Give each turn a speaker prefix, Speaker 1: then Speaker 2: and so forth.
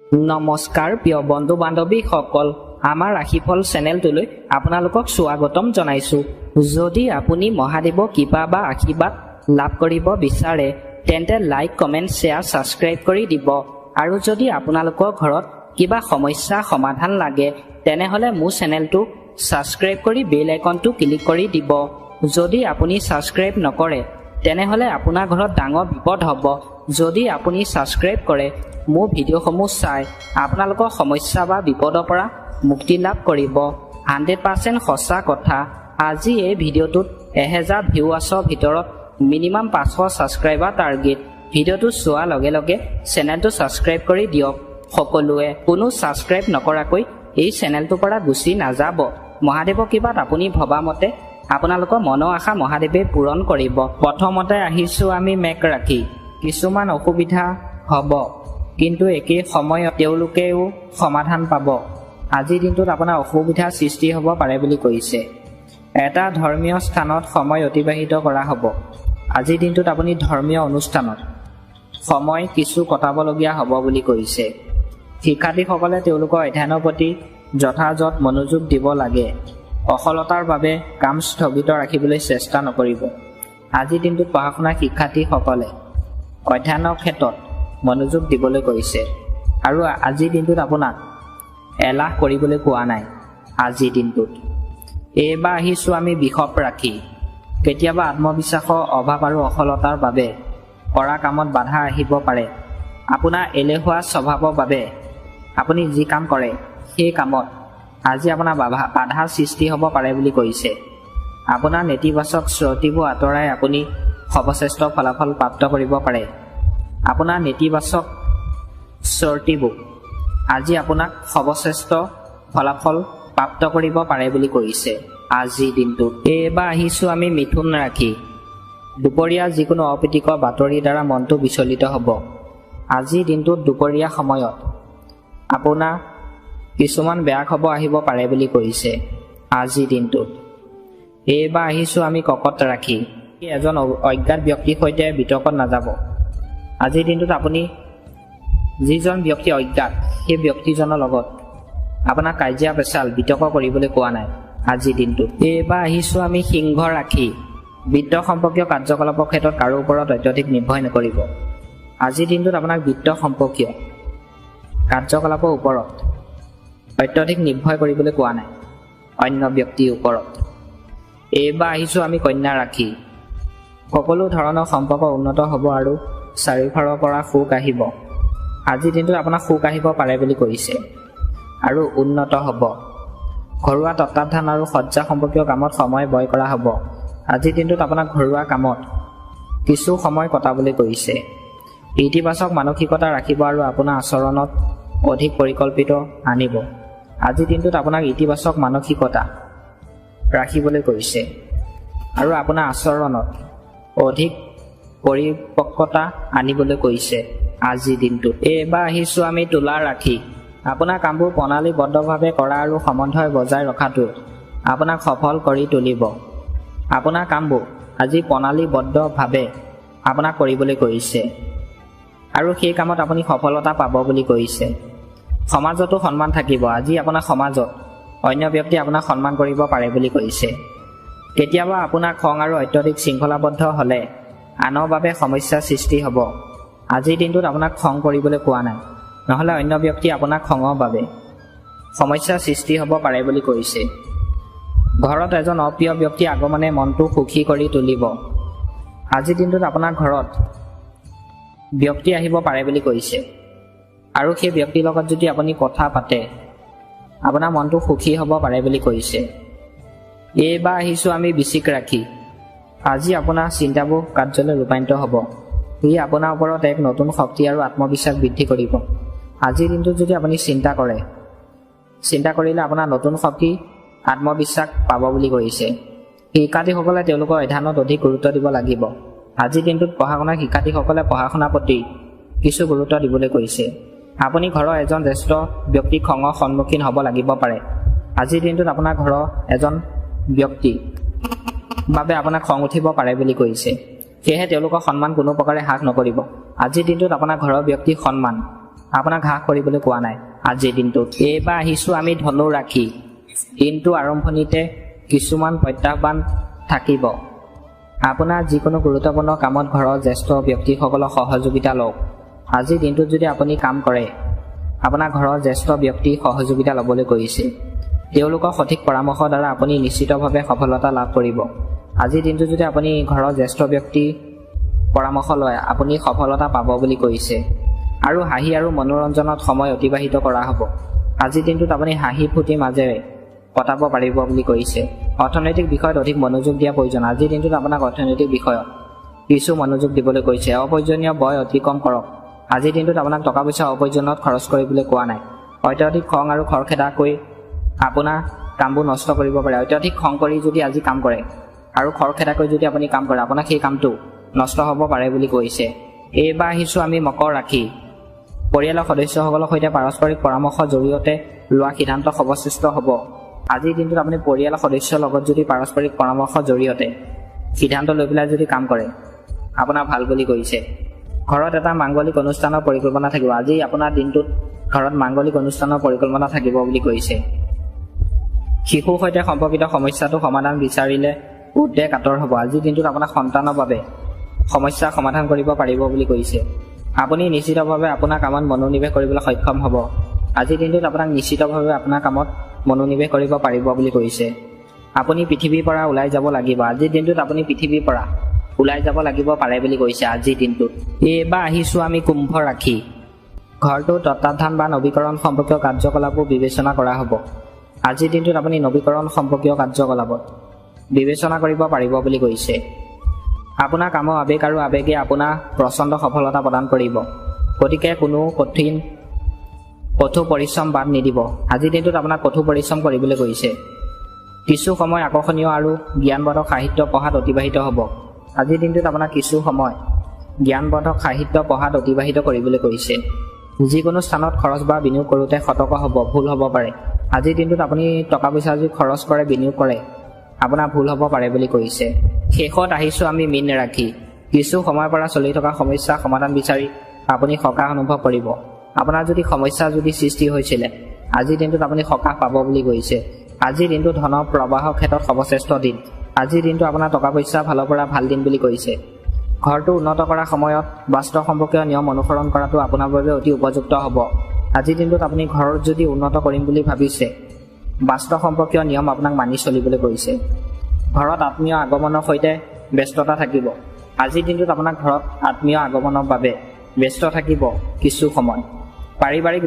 Speaker 1: নমস্কাৰ প্ৰিয় বন্ধু বান্ধৱীসকল, আমাৰ ৰাশিফল চেনেলটোলৈ আপোনালোকক স্বাগতম জনাইছোঁ। যদি আপুনি মহাদেৱৰ কৃপা বা আশীৰ্বাদ লাভ কৰিব বিচাৰে তেন্তে লাইক, কমেণ্ট, শ্বেয়াৰ, ছাবস্ক্ৰাইব কৰি দিব। আৰু যদি আপোনালোকৰ ঘৰত কিবা সমস্যা সমাধান লাগে তেনেহ'লে মোৰ চেনেলটো ছাবস্ক্ৰাইব কৰি বেল আইকনটো ক্লিক কৰি দিব। যদি আপুনি ছাবস্ক্ৰাইব নকৰে তেনেহ'লে আপোনাৰ ঘৰত ডাঙৰ বিপদ হ'ব। যদি আপুনি ছাবস্ক্ৰাইব কৰে মোৰ ভিডিঅ'সমূহ চাই আপোনালোকৰ সমস্যা বা বিপদৰ পৰা মুক্তি লাভ কৰিব। 100% সঁচা কথা। আজি এই ভিডিঅ'টোত 1000 ভিউৱাৰ্ছৰ ভিতৰত মিনিমাম 500 ছাবস্ক্ৰাইবাৰ টাৰ্গেট। ভিডিঅ'টো চোৱাৰ লগে লগে চেনেলটো ছাবস্ক্ৰাইব কৰি দিয়ক। সকলোৱে কোনো ছাবস্ক্ৰাইব নকৰাকৈ এই চেনেলটোৰ পৰা গুচি নাযাব। মহাদেৱৰ কৃপাত আপুনি ভবা মতে আপোনালোকৰ মনৰ আশা মহাদেৱে পূৰণ কৰিব। প্ৰথমতে আহিছোঁ আমি মেঘ ৰাশি। কিছুমান অসুবিধা হ'ব, কিন্তু একে সময়ত তেওঁলোকেও সমাধান পাব। আজিৰ দিনটোত আপোনাৰ অসুবিধাৰ সৃষ্টি হ'ব পাৰে বুলি কৈছে। এটা ধৰ্মীয় স্থানত সময় অতিবাহিত কৰা হ'ব। আজিৰ দিনটোত আপুনি ধৰ্মীয় অনুষ্ঠানত সময় কিছু কটাবলগীয়া হ'ব বুলি কৈছে। শিক্ষাৰ্থীসকলে তেওঁলোকৰ অধ্যয়নৰ প্ৰতি যথাযথ মনোযোগ দিব লাগে। অসলতাৰ বাবে কাম স্থগিত ৰাখিবলৈ চেষ্টা নকৰিব। আজিৰ দিনটোত পঢ়া শুনা শিক্ষাৰ্থীসকলে অধ্যয়নৰ ক্ষেত্ৰত মনোযোগ দিবলৈ কৈছে। আৰু আজিৰ দিনটোত আপোনাক এলাহ কৰিবলৈ কোৱা নাই। আজিৰ দিনটোত এইবাৰ আহিছোঁ আমি বৃষভ ৰাশি। কেতিয়াবা আত্মবিশ্বাসৰ অভাৱ আৰু অসলতাৰ বাবে কৰা কামত বাধা আহিব পাৰে। আপোনাৰ এলেহুৱা স্বভাৱৰ বাবে আপুনি যি কাম কৰে সেই কামত আজি আপোনাৰ বাধাৰ সৃষ্টি হ'ব পাৰে বুলি কৈছে। আপোনাৰ নেতিবাচক শ্ৰুতিবোৰ আঁতৰাই আপুনি সৰ্বশ্ৰেষ্ঠ ফলাফল প্ৰাপ্ত কৰিব পাৰে। আপোনাৰ নেতিবাচক শ্ৰুতিবোৰ আজি আপোনাক সৰ্বশ্ৰেষ্ঠ ফলাফল প্ৰাপ্ত কৰিব পাৰে বুলি কৈছে আজিৰ দিনটোত। এইবাৰ আহিছোঁ আমি মিথুন ৰাশি। দুপৰীয়া যিকোনো অপ্ৰীতিকৰ বাতৰিৰ দ্বাৰা মনটো বিচলিত হ'ব। আজিৰ দিনটোত দুপৰীয়া সময়ত আপোনাৰ কিছুমান বেয়া খবৰ আহিব পাৰে বুলি কৈছে আজিৰ দিনটোত। এইবাৰ আহিছোঁ আমি কৰ্কট ৰাশি। এজন অজ্ঞাত ব্যক্তিৰ সৈতে বিতৰ্কত নাযাব। আজিৰ দিনটোত আপুনি যিজন ব্যক্তি অজ্ঞাত সেই ব্যক্তিজনৰ লগত আপোনাক কাজিয়া পেচাল বিতৰ্ক কৰিবলৈ কোৱা নাই আজিৰ দিনটোত। এইবাৰ আহিছোঁ আমি সিংহ ৰাশি। বিত্ত সম্পৰ্কীয় কাৰ্যকলাপৰ ক্ষেত্ৰত কাৰো ওপৰত অত্যধিক নিৰ্ভৰ নকৰিব। আজিৰ দিনটোত আপোনাক বিত্ত সম্পৰ্কীয় কাৰ্যকলাপৰ ওপৰত অত্যধিক নিৰ্ভৰ কৰিবলৈ কোৱা নাই অন্য ব্যক্তিৰ ওপৰত। এইবাৰ আহিছোঁ আমি কন্যা ৰাশি। সকলো ধৰণৰ সম্পৰ্ক উন্নত হ'ব আৰু চাৰিওফালৰ পৰা সুখ আহিব। আজিৰ দিনটোত আপোনাক সুখ আহিব পাৰে বুলি কৈছে আৰু উন্নত হ'ব। ঘৰুৱা তত্ত্বাৱধান আৰু সজ্জা সম্পৰ্কীয় কামত সময় ব্যয় কৰা হ'ব। আজিৰ দিনটোত আপোনাক ঘৰুৱা কামত কিছু সময় কটাবলৈ কৈছে। ইতিবাচক মানসিকতা ৰাখিব আৰু আপোনাৰ আচৰণত অধিক পৰিকল্পিত আনিব। আজিৰ দিনটোত আপোনাক ইতিবাচক মানসিকতা ৰাখিবলৈ কৈছে আৰু আপোনাৰ আচৰণত অধিক পৰিপক্কতা আনিবলৈ কৈছে আজিৰ দিনটোত। এইবাৰ আহিছোঁ আমি তুলা ৰাশি। আপোনাৰ কামবোৰ প্ৰণালীবদ্ধভাৱে কৰা আৰু সমন্বয় বজাই ৰখাটোৱে আপোনাক সফল কৰি তুলিব। আপোনাৰ কামবোৰ আজি প্ৰণালীবদ্ধভাৱে আপোনাক কৰিবলৈ কৈছে আৰু সেই কামত আপুনি সফলতা পাব বুলি কৈছে। সমাজতো সন্মান থাকিব। আজি আপোনাৰ সমাজত অন্য ব্যক্তি আপোনাক সন্মান কৰিব পাৰে বুলি কৈছে। কেতিয়াবা আপোনাৰ খং আৰু অত্যধিক শৃংখলাবদ্ধ হ'লে আনৰ বাবে সমস্যাৰ সৃষ্টি হ'ব। আজিৰ দিনটোত আপোনাক খং কৰিবলৈ কোৱা নাই, নহ'লে অন্য ব্যক্তি আপোনাক খঙৰ বাবে সমস্যাৰ সৃষ্টি হ'ব পাৰে বুলি কৈছে। ঘৰত এজন অপ্ৰিয় ব্যক্তিৰ আগমনে মনটো সুখী কৰি তুলিব। আজিৰ দিনটোত আপোনাৰ ঘৰত ব্যক্তি আহিব পাৰে বুলি কৈছে আৰু সেই ব্যক্তিৰ লগত যদি আপুনি কথা পাতে আপোনাৰ মনটো সুখী হ'ব পাৰে বুলি কৈছে। এইবাৰ আহিছোঁ আমি বৃশ্চিক ৰাশি। আজি আপোনাৰ চিন্তাবোৰ কাৰ্যলৈ ৰূপান্তৰিত হ'ব। ই আপোনাৰ ওপৰত এক নতুন শক্তি আৰু আত্মবিশ্বাস বৃদ্ধি কৰিব। আজিৰ দিনটোত যদি আপুনি চিন্তা কৰিলে আপোনাৰ নতুন শক্তি আত্মবিশ্বাস পাব বুলি কৈছে। শিক্ষাৰ্থীসকলে তেওঁলোকৰ অধ্যয়নত অধিক গুৰুত্ব দিব লাগিব। আজিৰ দিনটোত পঢ়া শুনা শিক্ষাৰ্থীসকলে পঢ়া শুনাৰ প্ৰতি কিছু গুৰুত্ব দিবলৈ কৈছে। আপুনি ঘৰৰ এজন জ্যেষ্ঠ ব্যক্তিক খঙৰ সন্মুখীন হ'ব লাগিব পাৰে। আজিৰ দিনটোত আপোনাৰ ঘৰৰ এজন ব্যক্তি বাবে আপোনাক খং উঠিব পাৰে বুলি কৈছে। সেয়েহে তেওঁলোকৰ সন্মান কোনো প্ৰকাৰে হ্ৰাস নকৰিব। আজিৰ দিনটোত আপোনাৰ ঘৰৰ ব্যক্তিৰ সন্মান আপোনাক হ্ৰাস কৰিবলৈ কোৱা নাই আজিৰ দিনটোত। এইবাৰ আহিছোঁ আমি ধনু ৰাশি। দিনটো আৰম্ভণিতে কিছুমান প্ৰত্যাহ্বান থাকিব। আপোনাৰ যিকোনো গুৰুত্বপূৰ্ণ কামত ঘৰৰ জ্যেষ্ঠ ব্যক্তিসকলৰ সহযোগিতা লওক। আজিৰ দিনটোত যদি আপুনি কাম কৰে, আপোনাৰ ঘৰৰ জ্যেষ্ঠ ব্যক্তিৰ সহযোগিতা ল'বলৈ কৈছে। তেওঁলোকৰ সঠিক পৰামৰ্শৰ দ্বাৰা আপুনি নিশ্চিতভাৱে সফলতা লাভ কৰিব। আজিৰ দিনটোত যদি আপুনি ঘৰৰ জ্যেষ্ঠ ব্যক্তিৰ পৰামৰ্শ লয়, আপুনি সফলতা পাব বুলি কৈছে। আৰু হাঁহি আৰু মনোৰঞ্জনত সময় অতিবাহিত কৰা হ'ব। আজিৰ দিনটোত আপুনি হাঁহি ফূৰ্তিৰ মাজেৰে কটাব পাৰিব বুলি কৈছে। অৰ্থনৈতিক বিষয়ত অধিক মনোযোগ দিয়া প্ৰয়োজন। আজিৰ দিনটোত আপোনাক অৰ্থনৈতিক বিষয়ত কিছু মনোযোগ দিবলৈ কৈছে। অপ্ৰয়োজনীয় ব্যয় অতিক্ৰম কৰক। আজিৰ দিনটোত আপোনাক টকা পইচা অপ্ৰয়োজনত খৰচ কৰিবলৈ কোৱা নাই। অত্যাধিক খং আৰু খৰখেদা কৰি আপোনাৰ কামবোৰ নষ্ট কৰিব পাৰে। অত্যাধিক খং কৰি যদি আজি কাম কৰে আৰু খৰখেদা কৰি যদি আপুনি কাম কৰে, আপোনাক সেই কামটো নষ্ট হ'ব পাৰে বুলি কৈছে। এইবাৰ আহিছোঁ আমি মকৰ ৰাশি। পৰিয়ালৰ সদস্যসকলৰ সৈতে পাৰস্পৰিক পৰামৰ্শৰ জৰিয়তে লোৱা সিদ্ধান্ত সৰ্বশ্ৰেষ্ঠ হ'ব। আজিৰ দিনটোত আপুনি পৰিয়ালৰ সদস্যৰ লগত যদি পাৰস্পৰিক পৰামৰ্শৰ জৰিয়তে সিদ্ধান্ত লৈ পেলাই যদি কাম কৰে, আপোনাৰ ভাল বুলি কৈছে। ঘৰত এটা মাংগলিক অনুষ্ঠানৰ পৰিকল্পনা থাকিব। আজি আপোনাৰ দিনটোত ঘৰত মাংগলিক অনুষ্ঠানৰ পৰিকল্পনা থাকিব বুলি কৈছে। শিশুৰ সৈতে সম্পৰ্কিত সমস্যাটো সমাধান বিচাৰিলে উদ্বেগ আঁতৰ হ'ব। আজিৰ দিনটোত আপোনাৰ সন্তানৰ বাবে সমস্যা সমাধান কৰিব পাৰিব বুলি কৈছে। আপুনি নিশ্চিতভাৱে আপোনাৰ কামত মনোনিৱেশ কৰিবলৈ সক্ষম হ'ব। আজিৰ দিনটোত আপোনাক নিশ্চিতভাৱে আপোনাৰ কামত মনোনিৱেশ কৰিব পাৰিব বুলি কৈছে। আপুনি পৃথিৱীৰ পৰা ওলাই যাব লাগিব। আজিৰ দিনটোত আপুনি পৃথিৱীৰ পৰা ওলাই যাব লাগিব পাৰে বুলি কৈছে আজিৰ দিনটোত। এইবাৰ আহিছোঁ আমি কুম্ভ ৰাশি। ঘৰটোৰ তত্বাৱধান বা নৱীকৰণ সম্পৰ্কীয় কাৰ্যকলাপবোৰ বিবেচনা কৰা হ'ব। আজিৰ দিনটোত আপুনি নৱীকৰণ সম্পৰ্কীয় কাৰ্যকলাপত বিবেচনা কৰিব পাৰিব বুলি কৈছে। আপোনাৰ কামৰ আৱেগ আৰু আৱেগে আপোনাৰ প্ৰচণ্ড সফলতা প্ৰদান কৰিব। গতিকে কোনো কঠোৰ পৰিশ্ৰম বাদ নিদিব। আজিৰ দিনটোত আপোনাক কঠোৰ পৰিশ্ৰম কৰিবলৈ কৈছে। কিছু সময় আকৰ্ষণীয় আৰু জ্ঞানবৰ্ধক সাহিত্য পঢ়াত অতিবাহিত হ'ব। আজিৰ দিনটোত আপোনাক কিছু সময় জ্ঞানবৰ্ধক সাহিত্য পঢ়াত অতিবাহিত কৰিবলৈ কৈছে। যিকোনো স্থানত খৰচ বা বিনিয়োগ কৰোঁতে সতৰ্ক হ'ব, ভুল হ'ব পাৰে। আজিৰ দিনটোত আপুনি টকা পইচা যদি খৰচ কৰে, বিনিয়োগ কৰে, আপোনাৰ ভুল হ'ব পাৰে বুলি কৈছে। শেষত আহিছোঁ আমি মীন ৰাশি। কিছু সময়ৰ পৰা চলি থকা সমস্যা সমাধান বিচাৰি আপুনি সকাহ অনুভৱ কৰিব। আপোনাৰ যদি সমস্যা সৃষ্টি হৈছিলে, আজিৰ দিনটোত আপুনি সকাহ পাব বুলি কৈছে। আজিৰ দিনটো ধনৰ প্ৰৱাহৰ ক্ষেত্ৰত সৰ্বশ্ৰেষ্ঠ দিন। আজিৰ দিনটো আপোনাৰ টকা পইচা ফালৰ পৰা ভাল দিন বুলি কৈছে। ঘৰটো উন্নত কৰাৰ সময়ত বাস্তু সম্পৰ্কীয় নিয়ম অনুসৰণ কৰাটো আপোনাৰ বাবে অতি উপযুক্ত হ'ব। আজিৰ দিনটোত আপুনি ঘৰত যদি উন্নত কৰিম বুলি ভাবিছে, বাস্তু সম্পৰ্কীয় নিয়ম আপোনাক মানি চলিবলৈ কৈছে। ঘৰত আত্মীয় আগমনৰ সৈতে ব্যস্ততা থাকিব। আজিৰ দিনটোত আপোনাৰ ঘৰত আত্মীয় আগমনৰ বাবে ব্যস্ত থাকিব কিছু সময়। পাৰিবাৰিক